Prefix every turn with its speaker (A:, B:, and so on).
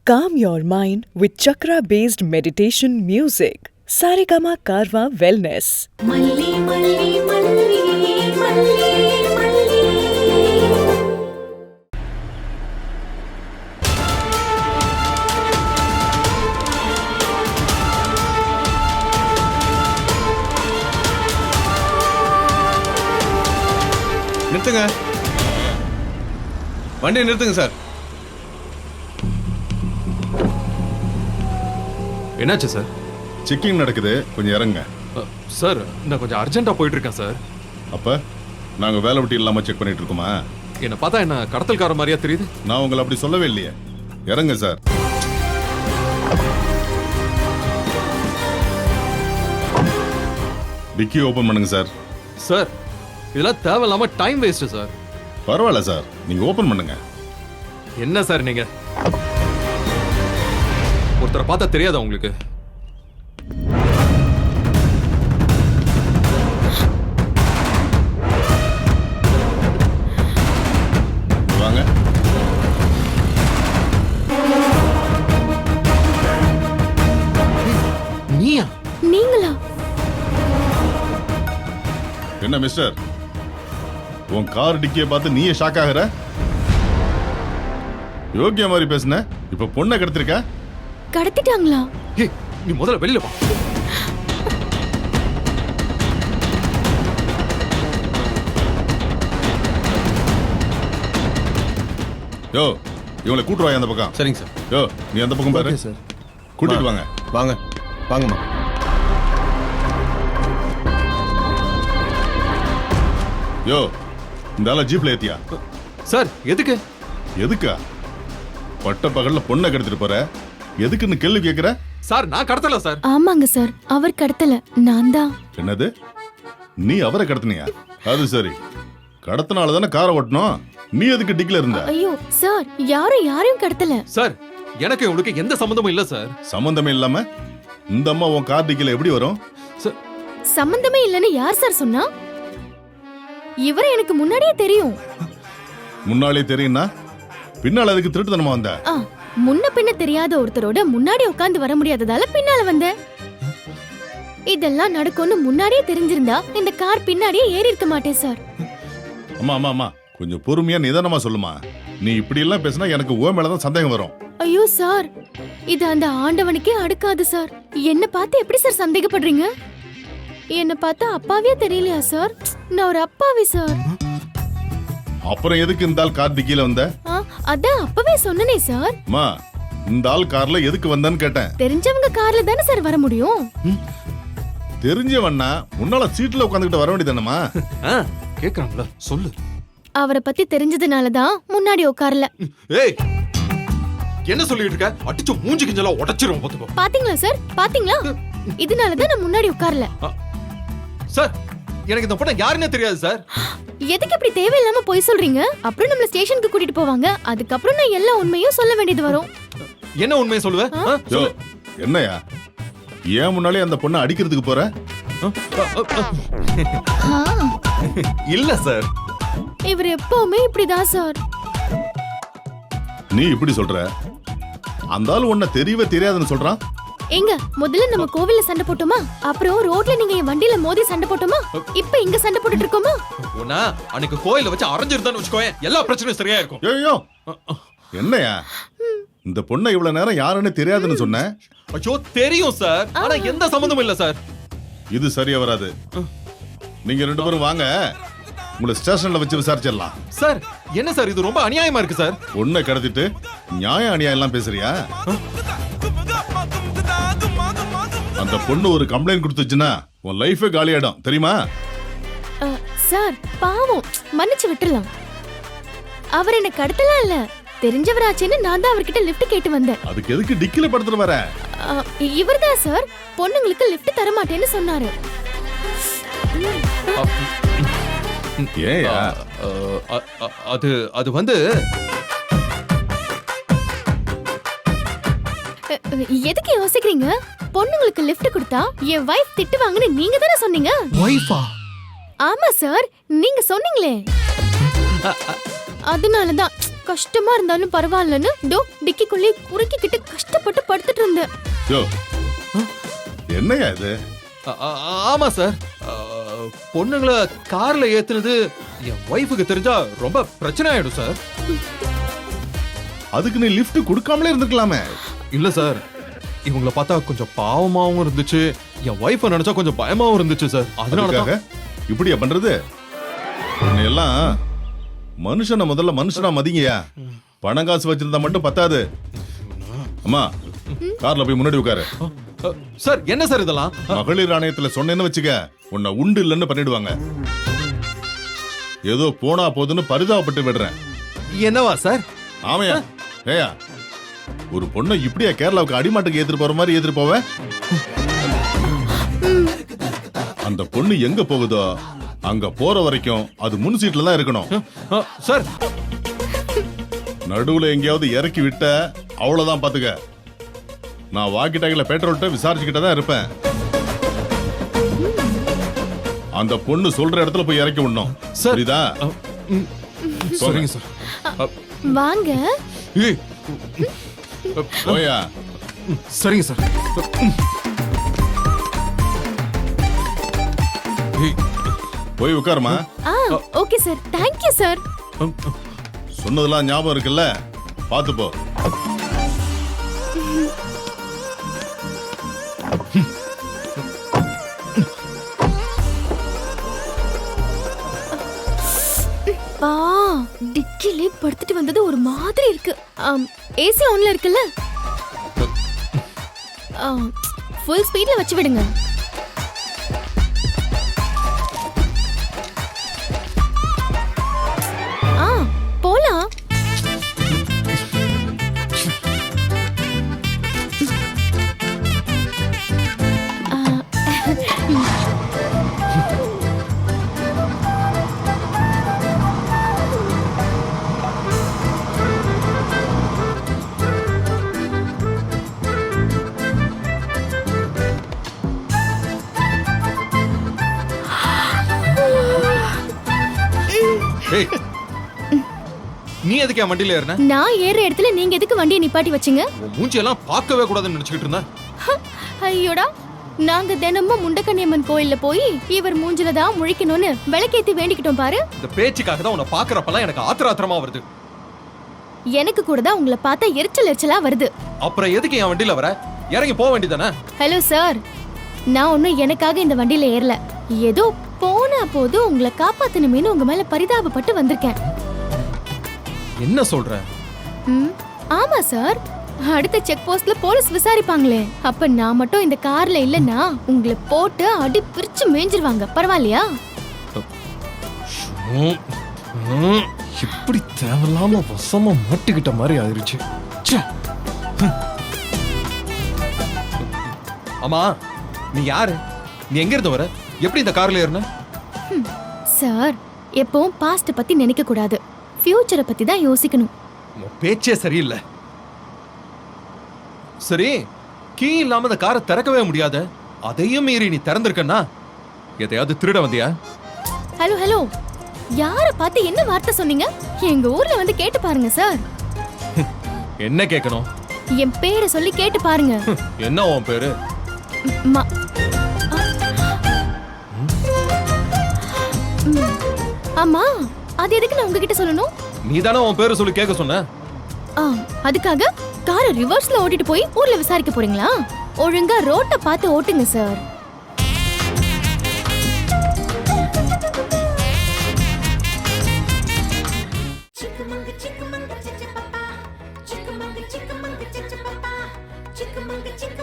A: Calm your mind with chakra-based meditation music. Saregama Karwa Wellness.
B: Malli, malli, malli, malli, malli.
C: நிறுத்துங்க, வண்டியை நிறுத்துங்க sir.
D: என்னாச்சு sir?
E: Checking நடக்குது, கொஞ்சம் இறங்க.
D: சார் நான் கொஞ்சம் அர்ஜென்ட்டா போயிட்டு இருக்கேன் சார்.
E: அப்ப நாங்க வேலை விட்டு இல்லாம செக் பண்ணிட்டு இருக்கோமா?
D: என்ன பார்த்தா என்ன கடத்தல்கார மாதிரியா தெரியுது?
E: நான் உங்களை அப்படி சொல்லவே இல்லையே. இறங்க சார். டிக்கி ஓபன் பண்ணுங்க சார்.
D: சார் இதெல்லாம் தேவையில்லாம டைம் வேஸ்ட் சார்.
E: பரவாயில்ல சார், நீங்க ஓபன் பண்ணுங்க.
D: என்ன சார் நீங்க ஒருத்தரை பார்த்தா தெரியாதா உங்களுக்கு?
E: வாங்க.
D: நீயா?
B: நீங்களா?
E: என்ன மிஸ்டர், உன் கார் டிக்கியை பார்த்து நீயே ஷாக் ஆகுற? யோகியா மாதிரி பேசுன, இப்ப பொண்ணை கடத்திருக்க?
B: கடத்திட்டாங்களா?
D: ஏய் நீ முதல்ல வெளியில வா.
E: யோ, இவங்களை கூட்டு வாங்க அந்த பக்கம்.
C: சரிங்க சார்.
E: யோ, நீ அந்த பக்கம் பாரு.
C: சார்,
E: கூட்டிட்டு வாங்க.
C: வாங்க வாங்கம்மா.
E: யோ, இந்த ஆள ஜீப்ல ஏத்தியா?
D: சார் எதுக்கு?
E: எதுக்கா? பட்ட பகல்ல பொண்ணை கடத்திட்டு போற, எதுக்குன்னு கேள்வி கேக்குற?
D: சார் நான் கடத்தல சார்.
B: ஆமாங்க சார், அவர் கடத்தல, நான் தான்.
E: என்னது, நீ அவரை கடத்தினியா? அது சரி, கடத்தினால தானே காரை ஓட்டணும். நீ எதுக்கு டிக்கில இருந்த?
B: ஐயோ சார், யாரையும் கடத்தல.
D: சார் எனக்கு உங்களுக்கு எந்த சம்பந்தமும் இல்ல சார்.
E: சம்பந்தமே இல்லாம இந்த அம்மா உன் கார் டிக்கில எப்படி வரும்?
D: சார்
B: சம்பந்தமே இல்லைன்னு யார் சார் சொன்னா? இவரை எனக்கு முன்னாடியே தெரியும்.
E: முன்னாலே தெரியும்னா பின்னால அதுக்கு திருட்டுத்தனமா வந்த?
B: முன்ன பின்ன தெரியாத ஒருத்தரோட முன்னாடி உட்கார்ந்து வர முடியாததால பின்னால வந்தேன். இதெல்லாம் நடக்கும்னு முன்னாடியே தெரிஞ்சிருந்தா இந்த கார் பின்னாடியே ஏறி இருக்க மாட்டேன் சார்.
E: அம்மா அம்மா அம்மா, கொஞ்சம் பொறுமையா நிதானமா சொல்லுமா. நீ இப்படி எல்லாம் பேசினா எனக்கு ஓ மேலதான் சந்தேகம் வரும்.
B: ஐயோ சார், இது அந்த ஆண்டவனுக்கே அடுக்காது சார். என்ன பார்த்து எப்படி சார் சந்தேகப்படுறீங்க? என்ன பார்த்தா அப்பாவே தெரியலையா சார்? நான் ஒரு அப்பாவி சார்.
E: அப்புறம் எதுக்கு இந்த ஆள் கார் டிக்கில வந்த?
B: அதான் அப்பவே சொன்னனே சார்.
E: அம்மா, இந்த ஆள் கார்ல எதுக்கு வந்தான்னு கேட்டேன்.
B: தெரிஞ்சவங்க கார்ல தானே சார் வர முடியும்.
E: தெரிஞ்சவண்ணா முன்னால சீட்ல உட்காந்துக்கிட்டு வர வேண்டியதானமா?
D: கேக்குறாங்களா சொல்லு.
B: அவரை பத்தி தெரிஞ்சதுனாலதான் முன்னாடி உட்காரல.
D: ஏய் என்ன சொல்லிட்டு இருக்க? அடிச்சு மூஞ்சி கிஞ்சலாம் உடைச்சிரும் பாத்துக்கோ.
B: பாத்தீங்களா சார், பாத்தீங்களா? இதனாலதான் நான் முன்னாடி உட்காரல.
D: சார் எனக்கு இந்த பொண்ணு யாருன்னே தெரியாது சார்.
B: எதுக்கு இப்படி தேவையில்லாம போய் சொல்றீங்க? அப்புறம் நம்மள ஸ்டேஷனுக்கு கூட்டிட்டு போவாங்க. அதுக்கப்புறம் நான் எல்லா உண்மையும் சொல்ல வேண்டியது வரும்.
D: என்ன உண்மையை சொல்லுவேன்?
E: என்னையா ஏன் முன்னாலே அந்த பொண்ணை அடிக்கிறதுக்கு போற?
D: இல்ல சார்,
B: இவர் எப்பவுமே இப்படிதான் சார்.
E: நீ இப்படி சொல்ற, அந்த ஆள் உன்னை தெரியவே தெரியாதுன்னு சொல்றான்.
B: எங்க முதல்ல நம்ம கோவில்ல சண்டை போட்டோமா, அப்புறம் ரோட்ல நீங்க என் வண்டியில மோதி சண்டை போட்டோமா, இப்ப இங்க சண்டை போட்டுட்டு இருக்கோமா?
D: உனா அன்னைக்கு கோயில வச்சு அரைஞ்சிருந்தான்னு வச்சுக்கோயேன், எல்லா பிரச்சனையும் சரியா இருக்கும்.
E: ஐயோ என்னையா, இந்த பொண்ணை இவ்வளவு நேரம் யாருன்னு தெரியாதுன்னு சொன்ன?
D: ஐயோ தெரியும் சார், ஆனா எந்த சம்பந்தமும் இல்ல சார்.
E: இது சரியா வராது. நீங்க ரெண்டு பேரும் வாங்க, உங்களை ஸ்டேஷன்ல வச்சு விசாரிச்சிடலாம்.
D: சார் என்ன சார் இது ரொம்ப அநியாயமா இருக்கு சார்.
E: பொண்ணை கடத்திட்டு நியாயம் அநியாயம் எல்லாம் பேசுறியா? அந்த பொண்ணு ஒரு கம்ப்ளைண்ட் கொடுத்துச்சுன்னா உன் லைஃபே காலியாயிடும், தெரியுமா?
B: சார் பாவம், மன்னிச்சு விட்டுறலாம். அவர் என்ன கடத்தலாம் இல்ல, தெரிஞ்சவராச்சேன்னு நான் தான் அவர்கிட்ட லிஃப்ட் கேட்டு வந்தேன்.
E: அதுக்கு எதுக்கு டிக்கில படுத்துட்டு வர?
B: இவர்தான் சார் பொண்ணுங்களுக்கு லிஃப்ட் தர மாட்டேன்னு சொன்னாரு.
E: ஏயா
D: அது அது வந்து
B: எதுக்கு யோசிக்கிறீங்க? பொண்ணுங்களுக்கு லிஃப்ட் கொடுத்தா என் வைஃப் திட்டுவாங்கன்னு நீங்க தானே சொன்னீங்க.
D: வைஃபா?
B: ஆமா சார், நீங்க சொன்னீங்களே. அதனாலதான் கஷ்டமா இருந்தாலும் பரவாயில்லன்னு டிக்கிக்குள்ளே குறுக்கிக்கிட்டு
E: யோ என்னையா இது?
D: ஆமா சார். பொண்ணுங்களை கார்ல ஏத்துனது என் ஒய்ஃபுக்கு தெரிஞ்சா ரொம்ப பிரச்சனை ஆயிடும் சார்.
E: அதுக்கு நீ லிஃப்ட் கொடுக்காமலே இருந்திருக்கலாமே.
D: இல்ல சார், இவங்கள பார்த்தா கொஞ்சம் பாவமாவும் இருந்துச்சு, என் ஒய்ஃபை நினைச்சா கொஞ்சம் பயமாவும் இருந்துச்சு சார். அதனாலதான்
E: அதுக்காக இப்படியா பண்றது? உன்னை எல்லாம் மனுஷனை முதல்ல மனுஷனா மதிங்கயா. பணம் காசு வச்சிருந்தா மட்டும் பத்தாது. அம்மா கார்ல போய் முன்னாடி உட்காரு.
D: சார் என்ன சார் இதெல்லாம்?
E: மகளிர் ஆணையத்துல சொன்னேன்னு வச்சுக்க, உன்னை உண்டு இல்லைன்னு பண்ணிடுவாங்க. ஏதோ போனா போதுன்னு பரிதாபப்பட்டு விடுறேன்.
D: என்னவா சார்?
E: ஆமையா ஏயா, ஒரு பொண்ணை இப்படியா கேரளாவுக்கு அடிமாட்டுக்கு ஏத்துட்டு போற மாதிரி ஏத்துட்டு போவ? அந்த பொண்ணு எங்க போகுதோ அங்க போற வரைக்கும் அது முன் சீட்ல தான் இருக்கணும்.
D: சார்
E: நடுவுல எங்கேயாவது இறக்கி விட்ட அவ்வளவுதான் பாத்துக்க. நான் வாக்கி டாக்கில பெட்ரோல்ட்ட விசாரிச்சுக்கிட்டே தான் இருப்பேன். அந்த பொண்ணு சொல்ற இடத்துல போய் இறக்கி விடணும். சரிதா?
D: சரிங்க சார்.
B: வாங்க.
D: ஏய்,
E: போயா.
D: சரிங்க சார். ஏய்,
E: போய் உட்காருமா.
B: Okay sir, thank you sir.
E: சொன்னதெல்லாம் ஞாபகம் இருக்குல்ல? பாத்து போ.
B: பா டிக்கிலே படுத்துட்டு வந்தது ஒரு மாதிரி இருக்கு. ஏசி ஆன்ல இருக்குல்ல? ஃபுல் ஸ்பீட்ல வச்சு விடுங்க. போலாம்.
D: ஏய், நீ எதுக்கு என் வண்டியில ஏறின?
B: நான் ஏற இடத்துல நீங்க எதுக்கு வண்டியை நிப்பாட்டி வச்சீங்க?
D: உன் மூஞ்சி எல்லாம் பார்க்கவே கூடாதுன்னு நினைச்சுக்கிட்டு இருந்தேன்.
B: ஐயோடா, நாங்க தினமும் முண்டக்கண்ணியம்மன் கோயில்ல போய் இவர் மூஞ்சில தான் முழிக்கணும்னு விளக்கேத்தி வேண்டிக்கிட்டோம் பாரு.
D: இந்த பேச்சுக்காக தான் உன்னை பாக்குறப்பெல்லாம் எனக்கு ஆத்திரமா வருது.
B: எனக்கு கூட தான் உங்களை பார்த்தா எரிச்சலா வருது.
D: அப்புறம் எதுக்கு என் வண்டியில வர? இறங்கி போக வேண்டியதானே?
B: ஹலோ சார், நான் ஒன்னும் எனக்காக இந்த வண்டியில ஏறல. ஏதோ போனா போது உங்களை காப்பாத்தணுமேனு உங்க மேல பரிதாபப்பட்டு வந்திருக்கேன்.
D: என்ன சொல்ற?
B: ஆமா சார், அடுத்த செக் போஸ்ட்ல போலீஸ் விசாரிப்பாங்களே, அப்ப நான் மட்டும் இந்த கார்ல இல்லன்னா உங்களை போட்டு அடி பிரிச்சு மேஞ்சிருவாங்க. பரவாயில்லையா?
D: இப்படி தேவையில்லாம வசமா மாட்டிக்கிட்ட மாதிரி ஆயிருச்சு. ஆமா, நீ யாரு? நீ எங்க இருந்து வர? எப்படி இந்த கார்ல ஏறின?
B: சார், எப்பவும் பாஸ்ட் பத்தி நினைக்க கூடாது, ஃபியூச்சரை பத்தி தான் யோசிக்கணும்.
D: உன் பேச்சே சரியில்லை. சரி, கீ இல்லாம இந்த காரை திறக்கவே முடியாது, அதையும் மீறி நீ திறந்திருக்கன்னா எதையாவது திருட வந்தியா?
B: ஹலோ ஹலோ, யார பார்த்து என்ன வார்த்தை சொன்னீங்க? எங்க ஊர்ல வந்து கேட்டு பாருங்க சார்.
D: என்ன கேட்கணும்?
B: என் பேரை சொல்லி கேட்டு பாருங்க.
D: என்ன உன் பேரு?
B: ஆமா, அது எதுக்கு நான் உங்ககிட்ட சொல்லணும்?
D: நீ தானே உன் பேரு சொல்லி கேட்க சொன்ன.
B: அதுக்காக காரை ரிவர்ஸ்ல ஓட்டிட்டு போய் ஊர்ல விசாரிக்க போறீங்களா? ஒழுங்கா ரோட்ட பார்த்து ஓட்டுங்க sir.
F: Chickamauga, chickamauga, chickamauga, chickamauga, chickamauga, chickamauga, chickamauga, chickamauga.